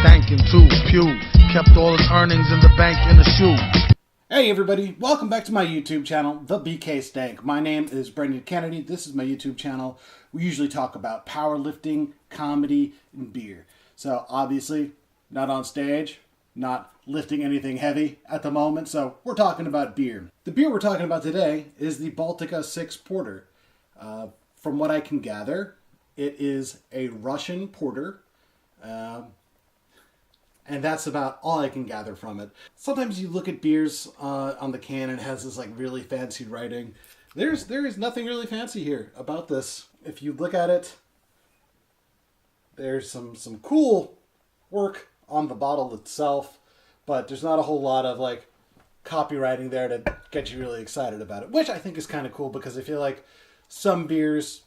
stankin' too. Pew kept all his earnings in the bank in a shoe. Hey everybody, welcome back to my YouTube channel, The BK Stank. My name is Brendan Kennedy. This is my YouTube channel. We usually talk about powerlifting, comedy, and beer. So obviously, not on stage, not lifting anything heavy at the moment, so we're talking about beer. The beer we're talking about today is the Baltika 6 Porter. From what I can gather, it is a Russian porter. And that's about all I can gather from it. Sometimes you look at beers on the can and it has this like really fancy writing. There is nothing really fancy here about this. If you look at it, there's some cool work on the bottle itself, but there's not a whole lot of like copywriting there to get you really excited about it, which I think is kind of cool because I feel like some beers,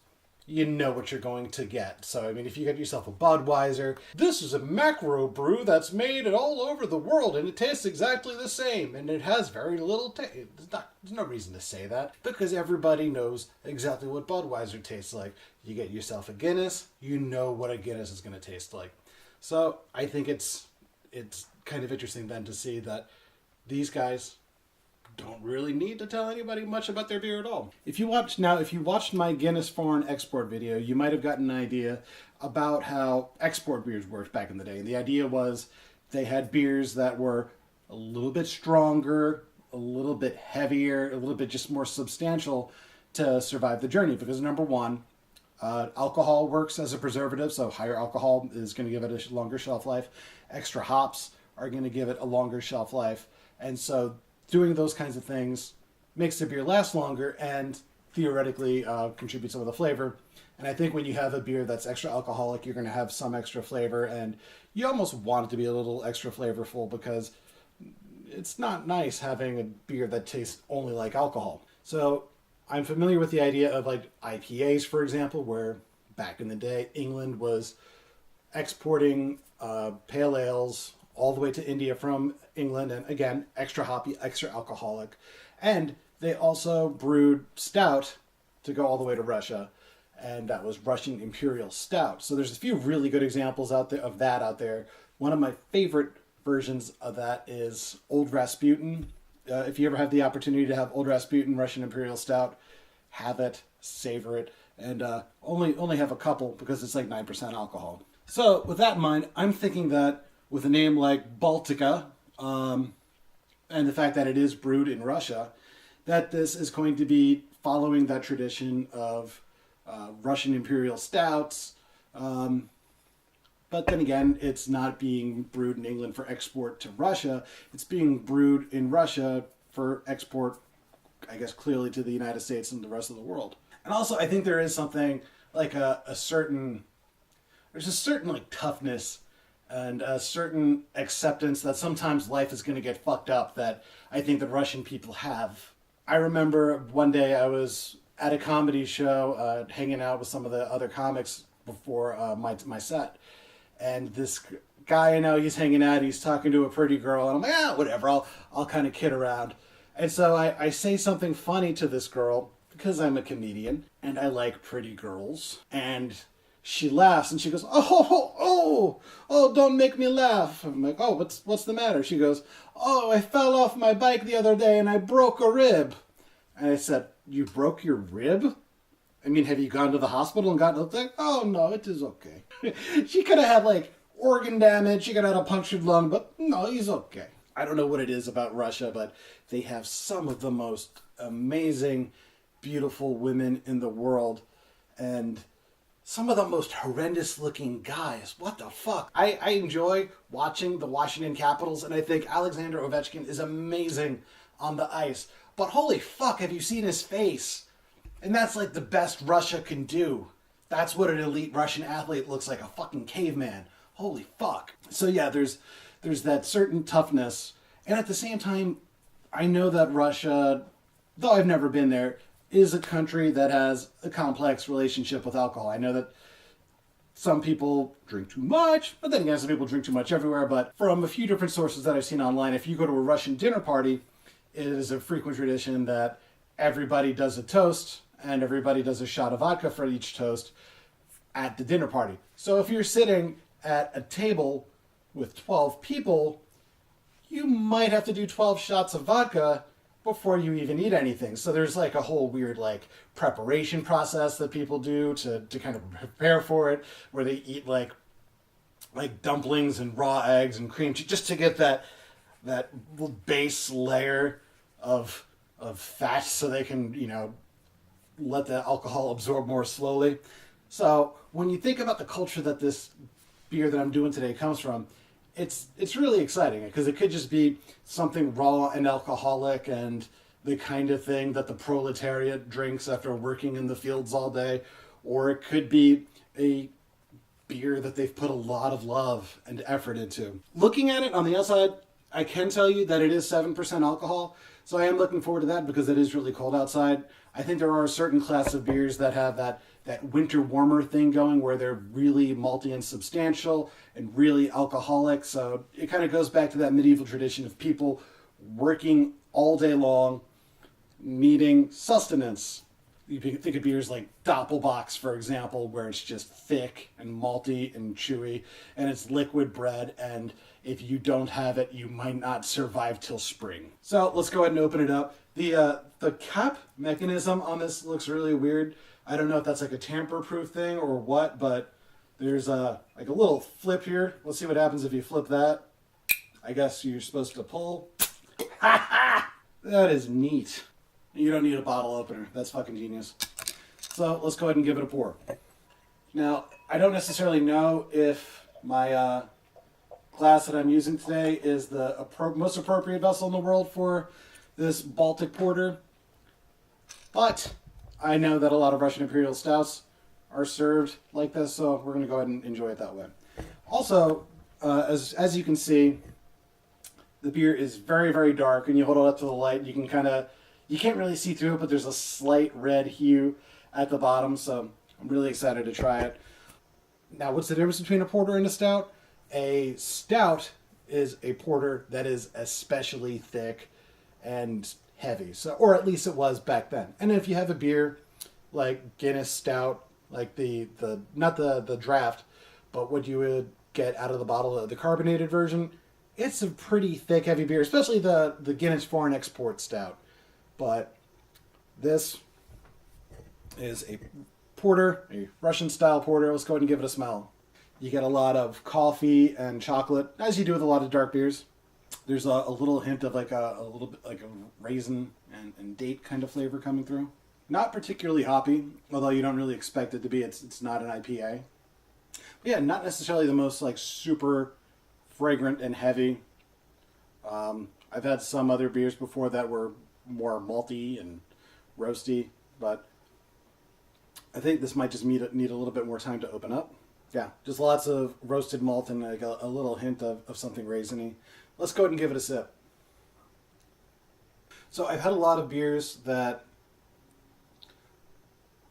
you know what you're going to get. So, I mean, if you get yourself a Budweiser, this is a macro brew that's made all over the world and it tastes exactly the same and it has very little taste. There's no reason to say that because everybody knows exactly what Budweiser tastes like. You get yourself a Guinness, you know what a Guinness is going to taste like. So, I think it's kind of interesting then to see that these guys don't really need to tell anybody much about their beer at all. If you watched my Guinness foreign export video, you might have gotten an idea about how export beers worked back in the day. And the idea was they had beers that were a little bit stronger, a little bit heavier, a little bit just more substantial to survive the journey. Because number one, alcohol works as a preservative, so higher alcohol is going to give it a longer shelf life. Extra hops are going to give it a longer shelf life. And so doing those kinds of things makes the beer last longer and theoretically contribute some of the flavor. And I think when you have a beer that's extra alcoholic, you're going to have some extra flavor, and you almost want it to be a little extra flavorful because it's not nice having a beer that tastes only like alcohol. So I'm familiar with the idea of like IPAs, for example, where back in the day, England was exporting pale ales all the way to India from England, and again, extra hoppy, extra alcoholic. And they also brewed stout to go all the way to Russia, and that was Russian Imperial Stout. So there's a few really good examples out there. One of my favorite versions of that is Old Rasputin. If you ever have the opportunity to have Old Rasputin Russian Imperial Stout, have it, savor it, and only have a couple because it's like 9% alcohol. So with that in mind, I'm thinking that with a name like Baltika, and the fact that it is brewed in Russia, that this is going to be following that tradition of Russian Imperial Stouts. But then again, it's not being brewed in England for export to Russia. It's being brewed in Russia for export, I guess, clearly to the United States and the rest of the world. And also, I think there is something like there's a certain like toughness and a certain acceptance that sometimes life is going to get fucked up that I think the Russian people have. I remember one day I was at a comedy show hanging out with some of the other comics before my set. And this guy I know, he's hanging out, he's talking to a pretty girl, and I'm like, whatever, I'll kind of kid around. And so I say something funny to this girl because I'm a comedian and I like pretty girls. And she laughs and she goes, oh, don't make me laugh. I'm like, oh, what's the matter? She goes, oh, I fell off my bike the other day and I broke a rib. And I said, you broke your rib? I mean, have you gone to the hospital and gotten looked at? Oh, no, it is okay. She could have had like organ damage. She could have had a punctured lung, but no, he's okay. I don't know what it is about Russia, but they have some of the most amazing, beautiful women in the world. And some of the most horrendous looking guys. What the fuck? I enjoy watching the Washington Capitals, and I think Alexander Ovechkin is amazing on the ice. But holy fuck, have you seen his face? And that's like the best Russia can do. That's what an elite Russian athlete looks like, a fucking caveman. Holy fuck. So yeah, there's that certain toughness. And at the same time, I know that Russia, though I've never been there, is a country that has a complex relationship with alcohol. I know that some people drink too much, but then again, some people drink too much everywhere. But from a few different sources that I've seen online, if you go to a Russian dinner party, it is a frequent tradition that everybody does a toast and everybody does a shot of vodka for each toast at the dinner party. So if you're sitting at a table with 12 people, you might have to do 12 shots of vodka before you even eat anything. So there's like a whole weird like preparation process that people do to kind of prepare for it, where they eat like dumplings and raw eggs and cream cheese just to get that base layer of fat so they can, let the alcohol absorb more slowly. So when you think about the culture that this beer that I'm doing today comes from, it's really exciting because it could just be something raw and alcoholic and the kind of thing that the proletariat drinks after working in the fields all day, or it could be a beer that they've put a lot of love and effort into. Looking at it on the outside, I can tell you that it is 7% alcohol, so I am looking forward to that because it is really cold outside. I think there are a certain class of beers that have that winter warmer thing going where they're really malty and substantial and really alcoholic. So it kind of goes back to that medieval tradition of people working all day long, needing sustenance. You can think of beers like Doppelbock's, for example, where it's just thick and malty and chewy, and it's liquid bread, and if you don't have it, you might not survive till spring. So let's go ahead and open it up. The cap mechanism on this looks really weird. I don't know if that's like a tamper-proof thing or what, but there's like a little flip here. Let's see what happens if you flip that. I guess you're supposed to pull. That is neat. You don't need a bottle opener. That's fucking genius. So let's go ahead and give it a pour. Now, I don't necessarily know if my glass that I'm using today is the most appropriate vessel in the world for this Baltic Porter, but I know that a lot of Russian Imperial Stouts are served like this, so we're going to go ahead and enjoy it that way. Also, as you can see, the beer is very, very dark, and you hold it up to the light, you can't really see through it, but there's a slight red hue at the bottom, so I'm really excited to try it. Now, what's the difference between a porter and a stout? A stout is a porter that is especially thick and heavy, or at least it was back then. And if you have a beer like Guinness Stout, like the not the draft, but what you would get out of the bottle, the carbonated version, it's a pretty thick, heavy beer, especially the Guinness Foreign Export Stout. But this is a porter, a Russian-style porter. Let's go ahead and give it a smell. You get a lot of coffee and chocolate, as you do with a lot of dark beers. There's a little hint of like a little bit like a raisin and date kind of flavor coming through. Not particularly hoppy, although you don't really expect it to be. It's not an IPA. But yeah, not necessarily the most like super fragrant and heavy. I've had some other beers before that were more malty and roasty, but I think this might just need a little bit more time to open up. Yeah, just lots of roasted malt and like a little hint of something raisiny. Let's go ahead and give it a sip. So I've had a lot of beers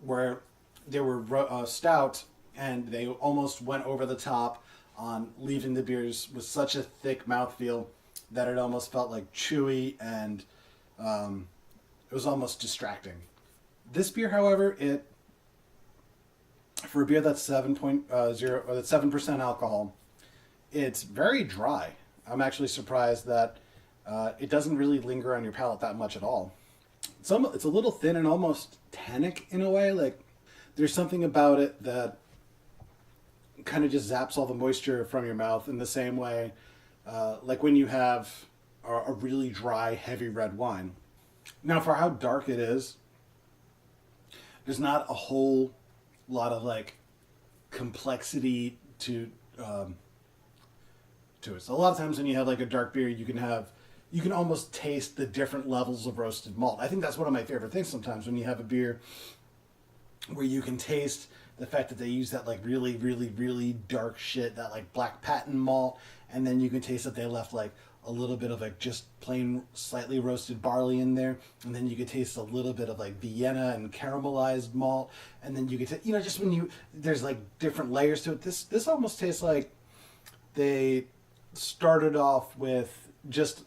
where they were stout and they almost went over the top on leaving the beers with such a thick mouthfeel that it almost felt like chewy and it was almost distracting. This beer, however, for a beer that's 7.0 or that's 7% alcohol, it's very dry. I'm actually surprised that it doesn't really linger on your palate that much at all. It's a little thin and almost tannic in a way. Like there's something about it that kind of just zaps all the moisture from your mouth in the same way, like when you have a really dry, heavy red wine. Now, for how dark it is, there's not a whole lot of like complexity to it. So a lot of times when you have like a dark beer, you can almost taste the different levels of roasted malt. I think that's one of my favorite things sometimes when you have a beer where you can taste the fact that they use that like really, really, really dark shit, that like black patent malt, and then you can taste that they left like a little bit of like just plain slightly roasted barley in there, and then you could taste a little bit of like Vienna and caramelized malt, and then you could just when there's like different layers to it. This almost tastes like they started off with just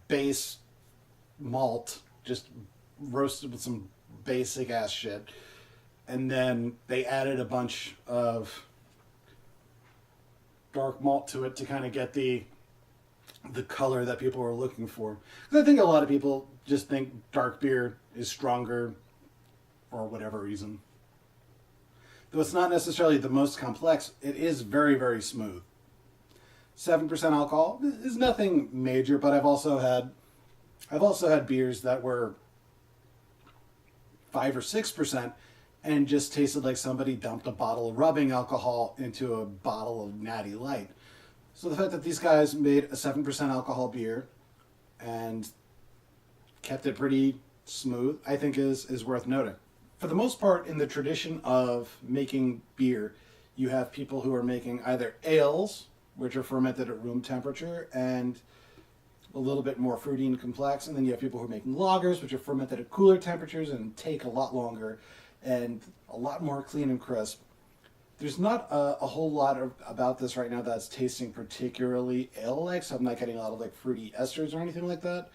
base malt, just roasted with some basic ass shit, and then they added a bunch of dark malt to it to kind of get the color that people are looking for. Because I think a lot of people just think dark beer is stronger for whatever reason. Though it's not necessarily the most complex, it is very, very smooth. 7% alcohol is nothing major, but I've also had beers that were 5 or 6% and just tasted like somebody dumped a bottle of rubbing alcohol into a bottle of Natty Light. So the fact that these guys made a 7% alcohol beer and kept it pretty smooth, I think is worth noting. For the most part, in the tradition of making beer, you have people who are making either ales, which are fermented at room temperature and a little bit more fruity and complex, and then you have people who are making lagers, which are fermented at cooler temperatures and take a lot longer and a lot more clean and crisp. There's not a whole lot about this right now that's tasting particularly ale-like, so I'm not getting a lot of like fruity esters or anything like that.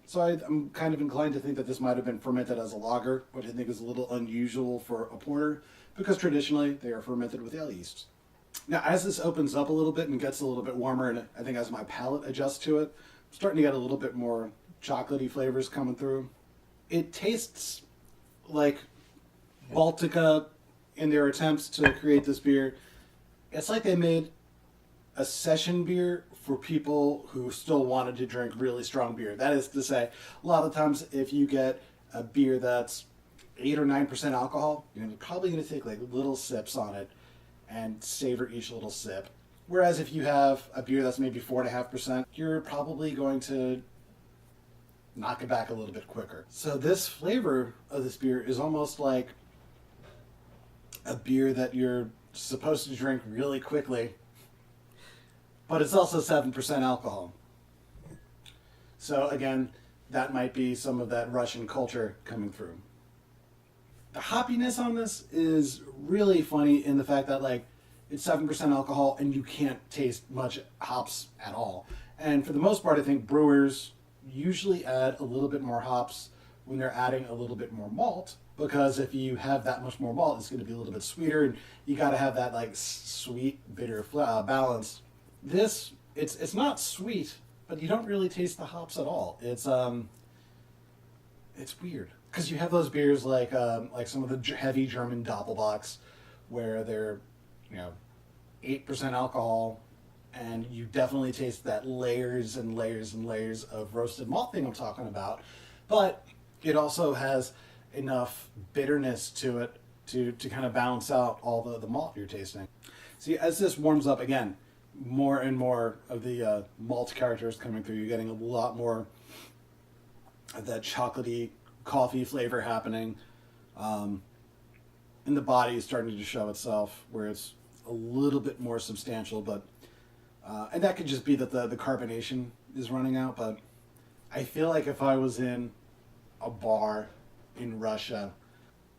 So I'm kind of inclined to think that this might have been fermented as a lager, which I think is a little unusual for a porter, because traditionally they are fermented with ale yeast. Now, as this opens up a little bit and gets a little bit warmer, and I think as my palate adjusts to it, I'm starting to get a little bit more chocolatey flavors coming through. It tastes like Baltika, in their attempts to create this beer, it's like they made a session beer for people who still wanted to drink really strong beer. That is to say, a lot of times if you get a beer that's 8 or 9% alcohol, you're probably going to take like little sips on it and savor each little sip. Whereas if you have a beer that's maybe 4.5%, you're probably going to knock it back a little bit quicker. So this flavor of this beer is almost like a beer that you're supposed to drink really quickly, but it's also 7% alcohol. So again, that might be some of that Russian culture coming through. The hoppiness on this is really funny in the fact that like it's 7% alcohol and you can't taste much hops at all. And for the most part, I think brewers usually add a little bit more hops when they're adding a little bit more malt, because if you have that much more malt, it's going to be a little bit sweeter, and you got to have that like sweet bitter balance. This it's not sweet, but you don't really taste the hops at all. It's weird because you have those beers like some of the heavy German Doppelbocks where they're 8% alcohol, and you definitely taste that layers and layers and layers of roasted malt thing I'm talking about, but it also has enough bitterness to it to kind of balance out all the malt you're tasting. See, as this warms up again, more and more of the malt characters coming through. You're getting a lot more of that chocolatey coffee flavor happening. And the body is starting to show itself where it's a little bit more substantial, but and that could just be that the carbonation is running out, but I feel like if I was in a bar in Russia,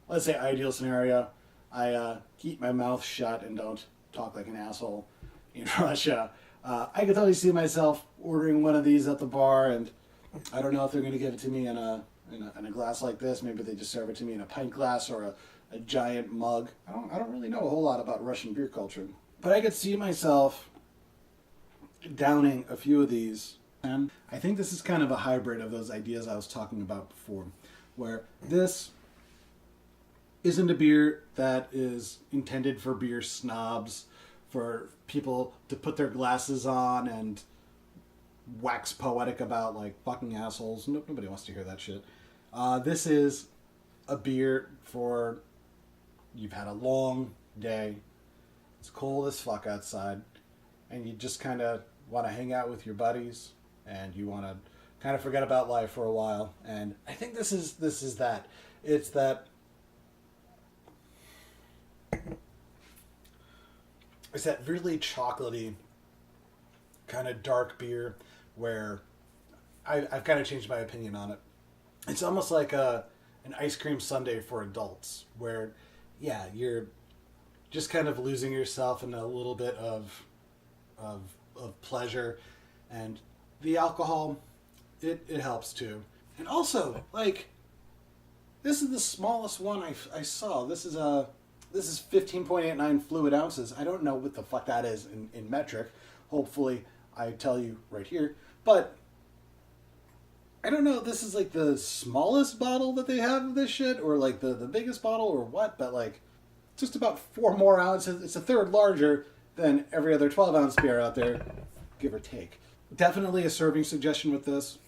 let's say ideal scenario, I keep my mouth shut and don't talk like an asshole in Russia, I could totally see myself ordering one of these at the bar, and I don't know if they're going to give it to me in a glass like this. Maybe they just serve it to me in a pint glass or a giant mug. I don't really know a whole lot about Russian beer culture, but I could see myself downing a few of these. And I think this is kind of a hybrid of those ideas I was talking about before, where this isn't a beer that is intended for beer snobs, for people to put their glasses on and wax poetic about like fucking assholes. Nobody wants to hear that shit. This is a beer for you've had a long day, it's cold as fuck outside, and you just kind of want to hang out with your buddies, and you want to kind of forget about life for a while. And I think this is that. It's that really chocolatey kind of dark beer where I've kind of changed my opinion on it. It's almost like an ice cream sundae for adults, where you're just kind of losing yourself in a little bit of pleasure, and the alcohol it helps too. And also, like, this is the smallest one I saw. This is This is 15.89 fluid ounces. I don't know what the fuck that is in metric. Hopefully I tell you right here. But I don't know if this is like the smallest bottle that they have of this shit or like the biggest bottle or what, but like just about 4 more ounces. It's a third larger than every other 12-ounce beer out there, give or take. Definitely a serving suggestion with this.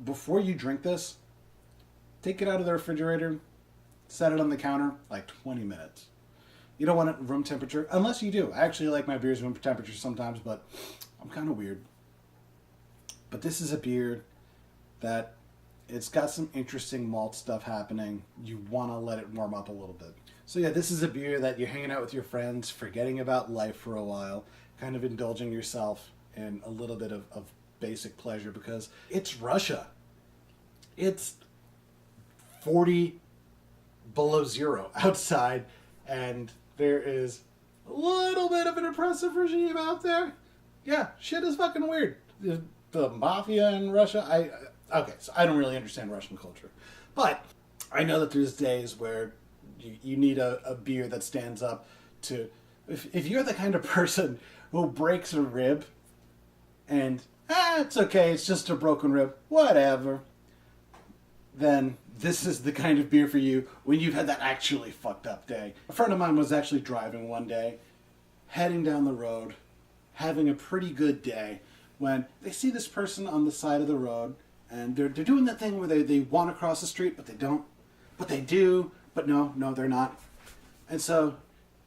Before you drink this, take it out of the refrigerator, set it on the counter like 20 minutes. You don't want it room temperature, unless you do. I actually like my beers room temperature sometimes, but I'm kind of weird. But this is a beer that it's got some interesting malt stuff happening. You want to let it warm up a little bit. So yeah, this is a beer that you're hanging out with your friends, forgetting about life for a while, kind of indulging yourself in a little bit of basic pleasure because it's Russia. It's 40 below zero outside, and there is a little bit of an oppressive regime out there. Yeah, shit is fucking weird. The mafia in Russia, okay, so I don't really understand Russian culture. But I know that there's days where you need a beer that stands up to... If you're the kind of person who breaks a rib and, it's okay, it's just a broken rib, whatever, then this is the kind of beer for you when you've had that actually fucked up day. A friend of mine was actually driving one day, heading down the road, having a pretty good day, when they see this person on the side of the road, and they're doing that thing where they want to cross the street, but they don't. But they do, but no, they're not. And so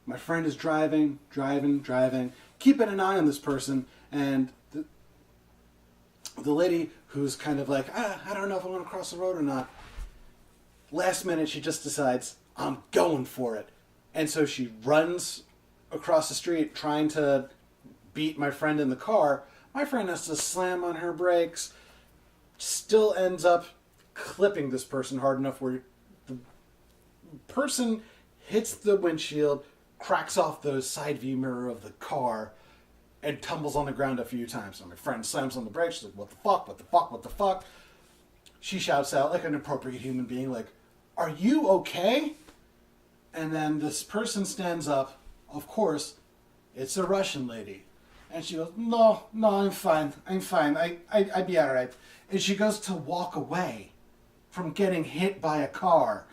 my friend is driving, keeping an eye on this person, and the lady who's kind of like, I don't know if I want to cross the road or not. Last minute, she just decides, I'm going for it. And so she runs across the street trying to beat my friend in the car. My friend has to slam on her brakes, still ends up clipping this person hard enough where the person hits the windshield, cracks off the side view mirror of the car, and tumbles on the ground a few times. So my friend slams on the brakes. She's like, what the fuck, what the fuck, what the fuck? She shouts out like an appropriate human being, like, are you okay? And then this person stands up. Of course, it's a Russian lady. And she goes, no, I'm fine. I'd be all right. And she goes to walk away from getting hit by a car.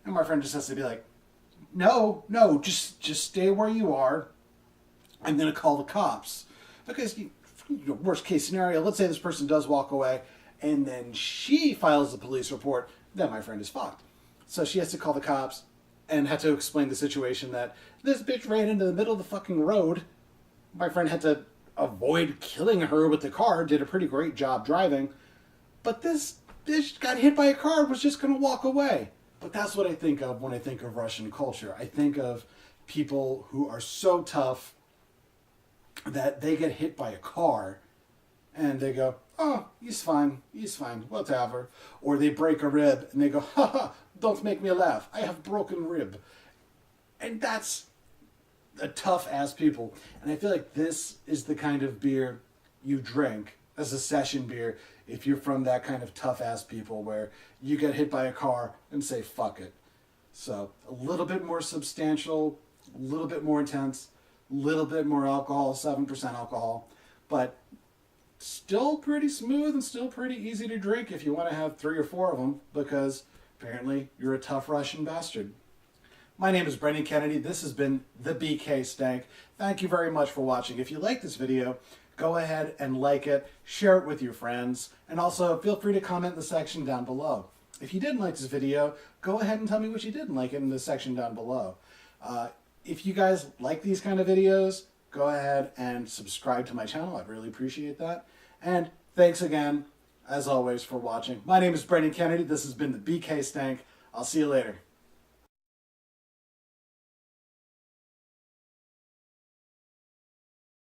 And my friend just has to be like, no, just stay where you are. I'm going to call the cops. Because, worst case scenario, let's say this person does walk away, and then she files a police report, then my friend is fucked. So she has to call the cops and had to explain the situation that this bitch ran into the middle of the fucking road. My friend had to avoid killing her with the car, did a pretty great job driving. But this bitch got hit by a car and was just going to walk away. But that's what I think of when I think of Russian culture. I think of people who are so tough that they get hit by a car and they go, oh, he's fine, whatever. Or they break a rib and they go, haha, don't make me laugh, I have broken rib. And that's a tough-ass people. And I feel like this is the kind of beer you drink as a session beer if you're from that kind of tough-ass people where you get hit by a car and say, fuck it. So a little bit more substantial, a little bit more intense, a little bit more alcohol, 7% alcohol, but still pretty smooth and still pretty easy to drink if you want to have 3 or 4 of them, because apparently you're a tough Russian bastard. My name is Brendan Kennedy. This has been the BK Stank. Thank you very much for watching. If you like this video, go ahead and like it, share it with your friends, and also feel free to comment in the section down below. If you didn't like this video, go ahead and tell me what you didn't like in the section down below. If you guys like these kind of videos, go ahead and subscribe to my channel. I'd really appreciate that. And thanks again, as always, for watching. My name is Brendan Kennedy. This has been the BK Stank. I'll see you later.